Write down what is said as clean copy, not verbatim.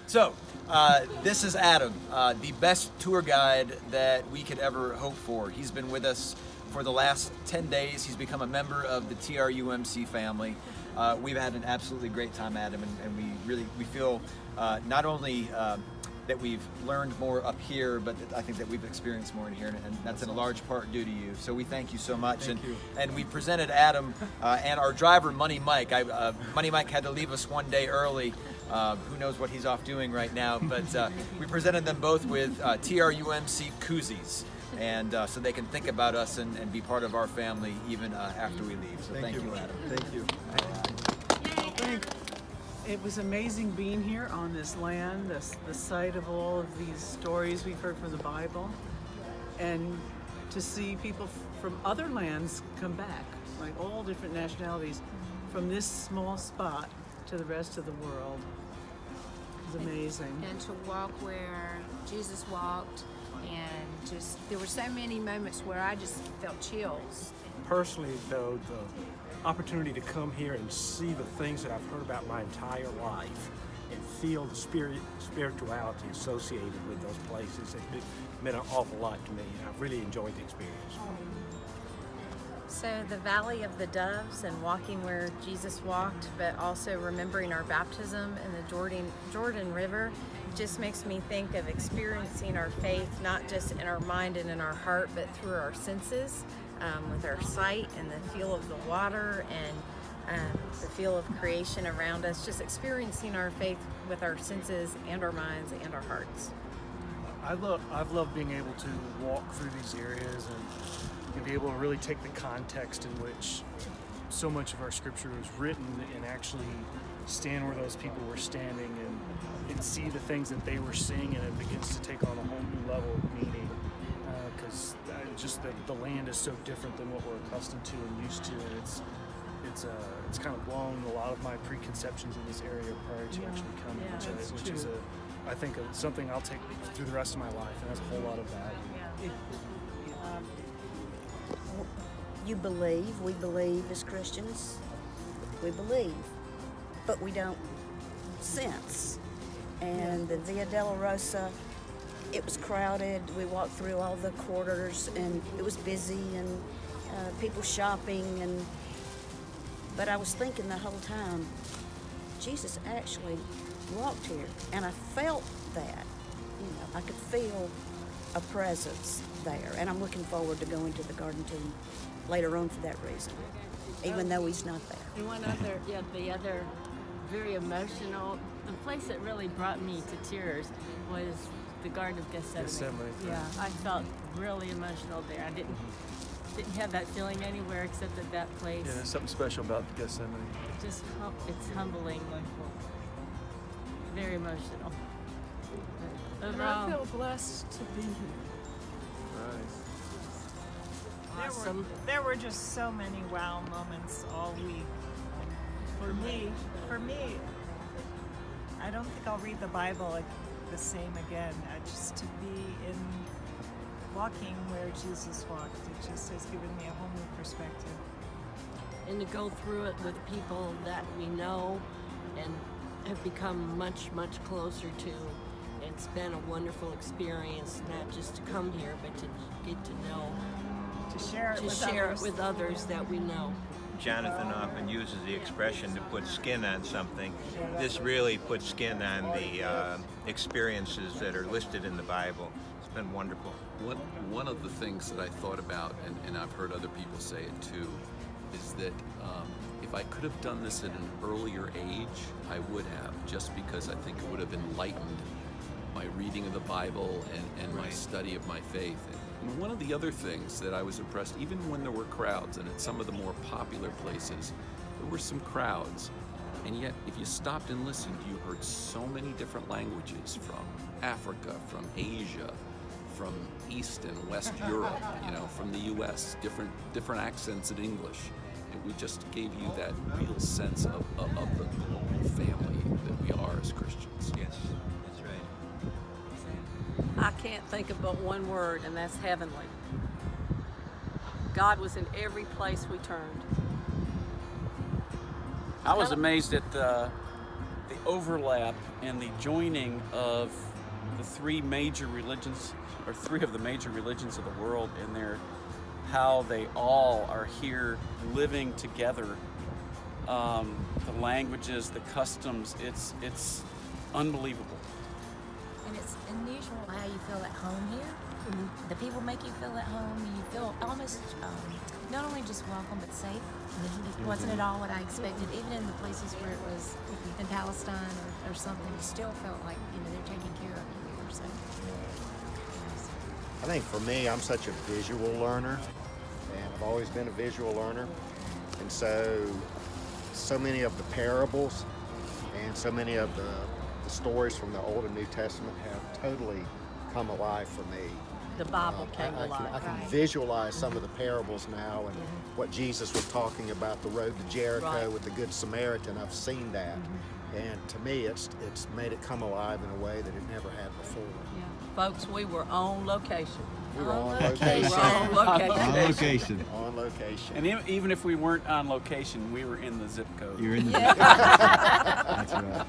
So, this is Adam, the best tour guide that we could ever hope for. He's been with us for the last 10 days. He's become a member of the TRUMC family. We've had an absolutely great time, Adam, and we feel not only that we've learned more up here, but I think that we've experienced more in here, and that's in a large part due to you. So we thank you so much. Thank you. And we presented Adam and our driver, Money Mike. Money Mike had to leave us one day early. Who knows what he's off doing right now, but we presented them both with TRUMC koozies, and so they can think about us and be part of our family even after we leave. So thank you, Adam. Thank you. It was amazing being here on this land, the site of all of these stories we've heard from the Bible, and to see people from other lands come back, like all different nationalities, from this small spot to the rest of the world. It was amazing. And to walk where Jesus walked, and just, there were so many moments where I just felt chills. Personally, though, the opportunity to come here and see the things that I've heard about my entire life and feel the spirituality associated with those places, it meant an awful lot to me, and I've really enjoyed the experience. So the Valley of the Doves and walking where Jesus walked, but also remembering our baptism in the Jordan River, just makes me think of experiencing our faith not just in our mind and in our heart, but through our senses, with our sight and the feel of the water and the feel of creation around us, just experiencing our faith with our senses and our minds and our hearts. I've loved being able to walk through these areas and be able to really take the context in which so much of our scripture was written and actually stand where those people were standing and see the things that they were seeing, and it begins to take on a whole new level of meaning, because just the land is so different than what we're accustomed to and used to, and it's kind of blown a lot of my preconceptions in this area prior to actually coming, which is I think something I'll take through the rest of my life, and has a whole lot of value. We believe as Christians, we believe, but we don't sense. And the Via Dolorosa, it was crowded. We walked through all the quarters and it was busy, and people shopping, but I was thinking the whole time, Jesus actually walked here, and I felt that, I could feel a presence there, and I'm looking forward to going to the Garden Tomb later on for that reason, even though he's not there. And the other very emotional, the place that really brought me to tears was the Garden of Gethsemane. Yeah, I felt really emotional there. I didn't have that feeling anywhere except at that place. Yeah, there's something special about Gethsemane. Just, it's humbling, very emotional. But And I feel blessed to be here. awesome. There were just so many wow moments all week. For me, I don't think I'll read the Bible like the same again. Just to be in walking where Jesus walked, it just has given me a whole new perspective. And to go through it with people that we know and have become much, much closer to. It's been a wonderful experience, not just to come here, but to get to know, To share it with others that we know. Jonathan often uses the expression to put skin on something. This really puts skin on the experiences that are listed in the Bible. It's been wonderful. One of the things that I thought about, and I've heard other people say it too, is that if I could have done this at an earlier age, I would have, just because I think it would have enlightened my reading of the Bible and my study of my faith. And one of the other things that I was impressed, even when there were crowds, and at some of the more popular places, there were some crowds, and yet if you stopped and listened, you heard so many different languages from Africa, from Asia, from East and West Europe, from the US, different accents in English. And we just gave you that real sense of the global family that we are as Christians. Yes, that's right. I can't think of but one word, and that's heavenly. God was in every place we turned. I was amazed at the overlap and the joining of the three major religions, or three of the major religions of the world, in their how they all are here living together. The languages, the customs, it's unbelievable. And it's unusual how you feel at home here. The people make you feel at home. You feel almost not only just welcome but safe. It wasn't at all what I expected. Even in the places where it was in Palestine or something, you still felt like they're taking care of you here. So, I think for me, I'm such a visual learner, and I've always been a visual learner, and so many of the parables and so many of the stories from the Old and New Testament have totally come alive for me. The Bible came alive. I can visualize some of the parables now, and what Jesus was talking about, the road to Jericho with the Good Samaritan. I've seen that, and to me, it's made it come alive in a way that it never had before. Yeah. Folks, we were on location. We were on location. On location. On location. On location. And even if we weren't on location, we were in the zip code. You're in the zip code. That's right.